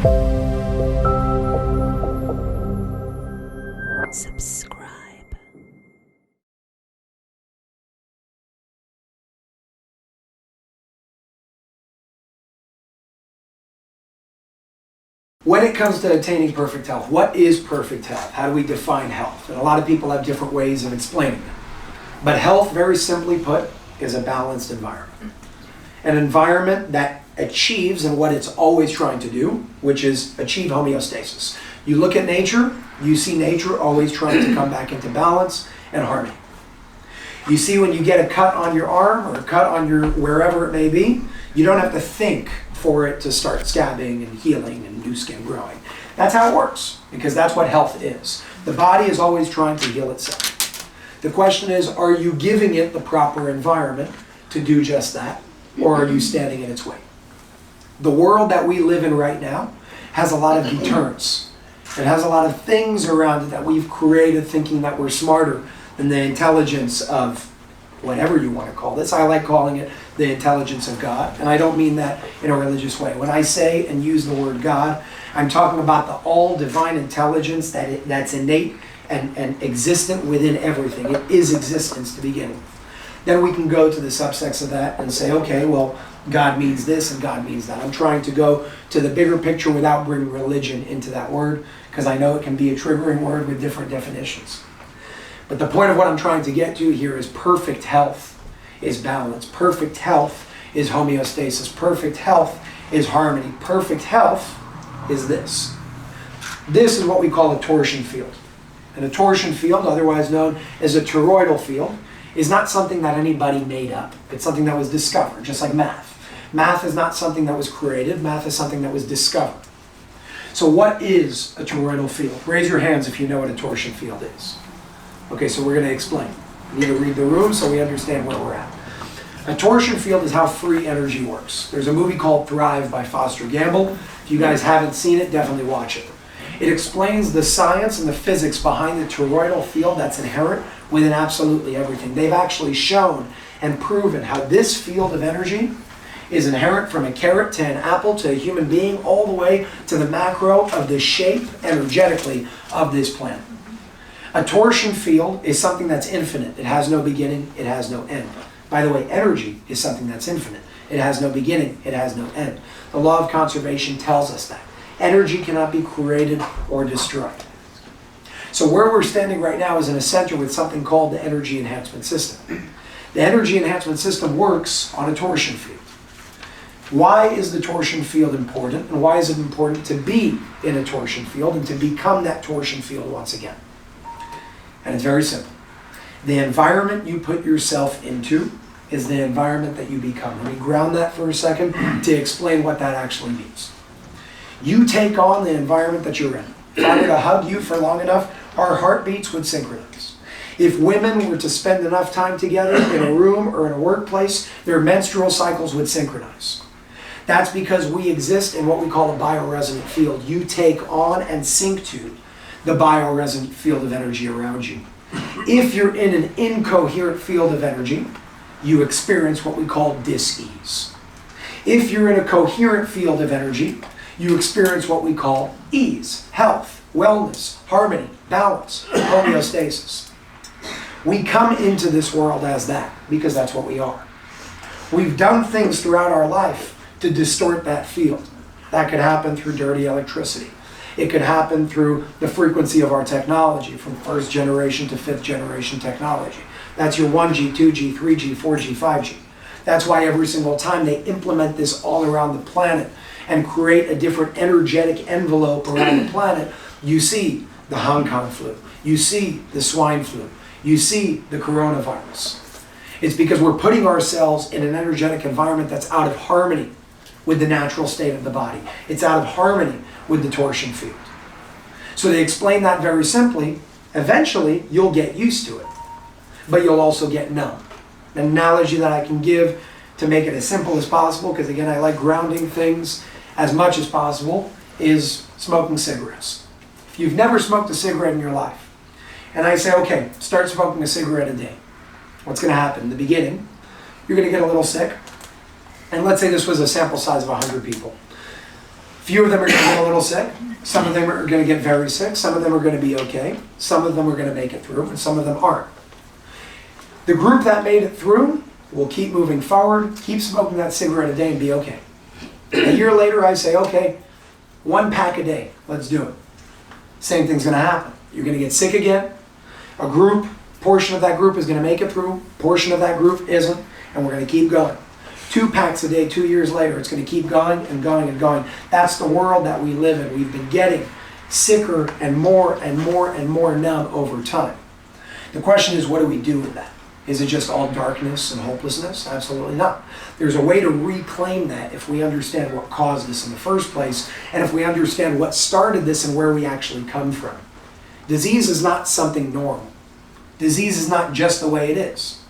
Subscribe. When it comes to attaining perfect health, what is perfect health? How do we define health? And a lot of people have different ways of explaining it. But health, very simply put, is a balanced environment. An environment that achieves in what it's always trying to do, which is achieve homeostasis. You look at nature, you see nature always trying to come back into balance and harmony. You see when you get a cut on your arm or a cut on your wherever it may be, you don't have to think for it to start scabbing and healing and new skin growing. That's how it works, because that's what health is. The body is always trying to heal itself. The question is, are you giving it the proper environment to do just that, or are you standing in its way? The world that we live in right now has a lot of deterrents. It has a lot of things around it that we've created thinking that we're smarter than the intelligence of whatever you want to call this. I like calling it the intelligence of God, and I don't mean that in a religious way. When I say and use the word God, I'm talking about the all-divine intelligence that's innate and existent within everything. It is existence to begin with. Then we can go to the subsects of that and say, okay, well, God means this and God means that. I'm trying to go to the bigger picture without bringing religion into that word, because I know it can be a triggering word with different definitions. But the point of what I'm trying to get to here is perfect health is balance. Perfect health is homeostasis. Perfect health is harmony. Perfect health is this. This is what we call a torsion field. And a torsion field, otherwise known as a toroidal field, is not something that anybody made up. It's something that was discovered, just like math. Math is not something that was created. Math is something that was discovered. So what is a toroidal field? Raise your hands if you know what a torsion field is. Okay, so we're going to explain. We need to read the room so we understand where we're at. A torsion field is how free energy works. There's a movie called Thrive by Foster Gamble. If you guys haven't seen it, definitely watch it. It explains the science and the physics behind the toroidal field that's inherent within absolutely everything. They've actually shown and proven how this field of energy is inherent from a carrot to an apple to a human being, all the way to the macro of the shape energetically of this planet. A torsion field is something that's infinite. It has no beginning, it has no end. By the way, energy is something that's infinite. It has no beginning, it has no end. The law of conservation tells us that. Energy cannot be created or destroyed. So where we're standing right now is in a center with something called the energy enhancement system. The energy enhancement system works on a torsion field. Why is the torsion field important, and why is it important to be in a torsion field and to become that torsion field once again? And it's very simple. The environment you put yourself into is the environment that you become. Let me ground that for a second to explain what that actually means. You take on the environment that you're in. If I were to hug you for long enough, our heartbeats would synchronize. If women were to spend enough time together in a room or in a workplace, their menstrual cycles would synchronize. That's because we exist in what we call a bioresonant field. You take on and sync to the bioresonant field of energy around you. If you're in an incoherent field of energy, you experience what we call dis-ease. If you're in a coherent field of energy, you experience what we call ease, health, wellness, harmony, balance, homeostasis. We come into this world as that because that's what we are. We've done things throughout our life to distort that field. That could happen through dirty electricity. It could happen through the frequency of our technology, from first generation to fifth generation technology. That's your 1G, 2G, 3G, 4G, 5G. That's why every single time they implement this all around the planet and create a different energetic envelope around the planet, you see the Hong Kong flu, you see the swine flu, you see the coronavirus. It's because we're putting ourselves in an energetic environment that's out of harmony with the natural state of the body. It's out of harmony with the torsion field. So they explain that very simply. Eventually, you'll get used to it, but you'll also get numb. An analogy that I can give to make it as simple as possible, because again, I like grounding things as much as possible, is smoking cigarettes. If you've never smoked a cigarette in your life, and I say, okay, start smoking a cigarette a day, what's going to happen? In the beginning, you're going to get a little sick. And let's say this was a sample size of 100 people. Few of them are going to get a little sick. Some of them are going to get very sick. Some of them are going to be okay. Some of them are going to make it through, and some of them aren't. The group that made it through will keep moving forward, keep smoking that cigarette a day and be okay. A year later, I say, okay, 1 pack a day. Let's do it. Same thing's going to happen. You're going to get sick again. A group, portion of that group is going to make it through. Portion of that group isn't, and we're going to keep going. 2 packs a day, 2 years later, it's going to keep going and going and going. That's the world that we live in. We've been getting sicker and more and more and more numb over time. The question is, what do we do with that? Is it just all darkness and hopelessness? Absolutely not. There's a way to reclaim that if we understand what caused this in the first place, and if we understand what started this and where we actually come from. Disease is not something normal. Disease is not just the way it is.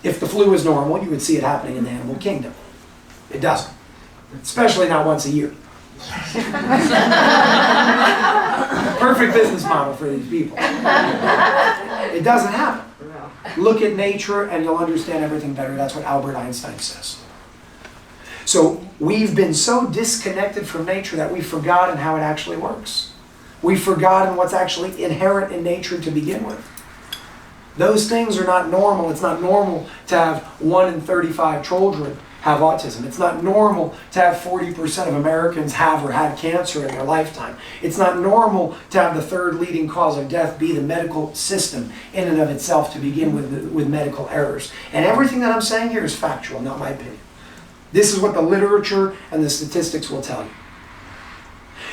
If the flu was normal, you would see it happening in the animal kingdom. It doesn't. Especially not once a year. Perfect business model for these people. It doesn't happen. Look at nature and you'll understand everything better. That's what Albert Einstein says. So we've been so disconnected from nature that we've forgotten how it actually works. We've forgotten what's actually inherent in nature to begin with. Those things are not normal. It's not normal to have 1 in 35 children have autism. It's not normal to have 40% of Americans have or had cancer in their lifetime. It's not normal to have the 3rd leading cause of death be the medical system in and of itself to begin with medical errors. And everything that I'm saying here is factual, not my opinion. This is what the literature and the statistics will tell you.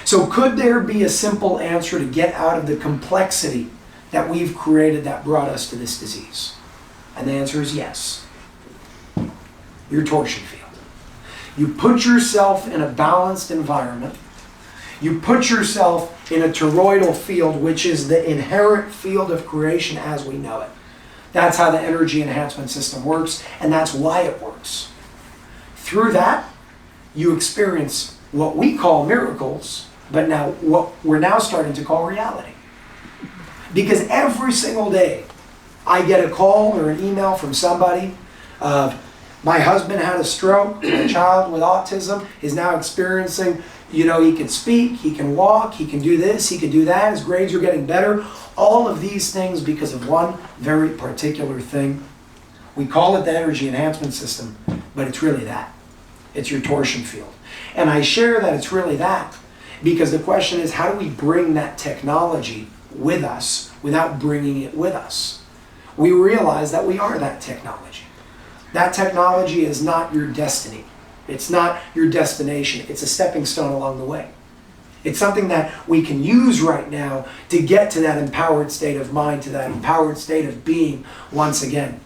So could there be a simple answer to get out of the complexity that we've created that brought us to this disease? And the answer is yes. Your torsion field. You put yourself in a balanced environment. You put yourself in a toroidal field, which is the inherent field of creation as we know it. That's how the energy enhancement system works, and that's why it works. Through that, you experience what we call miracles, but now what we're now starting to call reality. Because every single day, I get a call or an email from somebody of, my husband had a stroke, my child with autism is now experiencing, he can speak, he can walk, he can do this, he can do that, his grades are getting better. All of these things because of one very particular thing. We call it the energy enhancement system, but it's really that. It's your torsion field. And I share that it's really that because the question is, how do we bring that technology with us without bringing it with us? We realize that we are that technology. That technology is not your destiny. It's not your destination. It's a stepping stone along the way. It's something that we can use right now to get to that empowered state of mind, to that empowered state of being once again.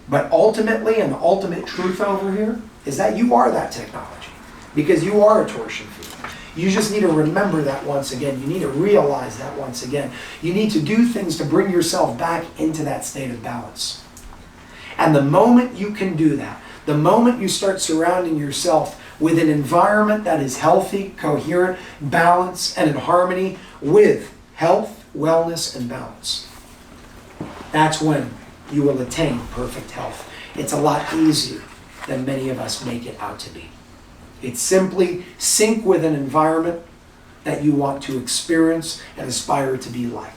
But ultimately, and the ultimate truth over here, is that you are that technology. Because you are a torsion field. You just need to remember that once again. You need to realize that once again. You need to do things to bring yourself back into that state of balance. And the moment you can do that, the moment you start surrounding yourself with an environment that is healthy, coherent, balanced, and in harmony with health, wellness, and balance, that's when you will attain perfect health. It's a lot easier than many of us make it out to be. It's simply sync with an environment that you want to experience and aspire to be like.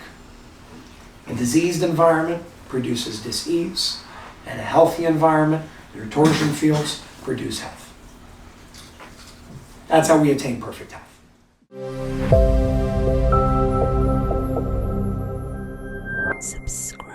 A diseased environment produces dis-ease, and a healthy environment, your torsion fields, produce health. That's how we attain perfect health. Subscribe.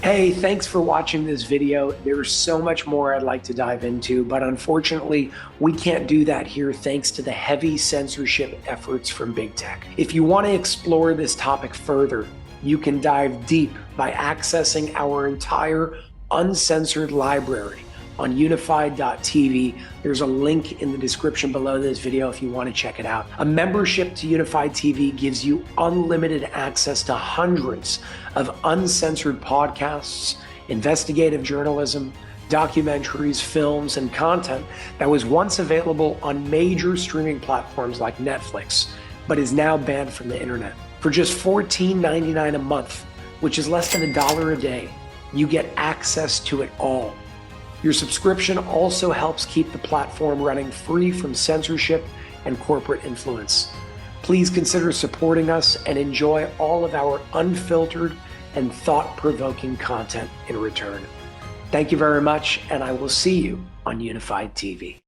Hey, thanks for watching this video. There's so much more I'd like to dive into, but unfortunately, we can't do that here thanks to the heavy censorship efforts from big tech. If you want to explore this topic further, you can dive deep by accessing our entire uncensored library on unified.tv. There's a link in the description below this video if you want to check it out. A membership to Unified TV gives you unlimited access to hundreds of uncensored podcasts, investigative journalism, documentaries, films, and content that was once available on major streaming platforms like Netflix, but is now banned from the internet. For just $14.99 a month, which is less than $1 a day, you get access to it all. Your subscription also helps keep the platform running free from censorship and corporate influence. Please consider supporting us and enjoy all of our unfiltered and thought-provoking content in return. Thank you very much, and I will see you on Unified TV.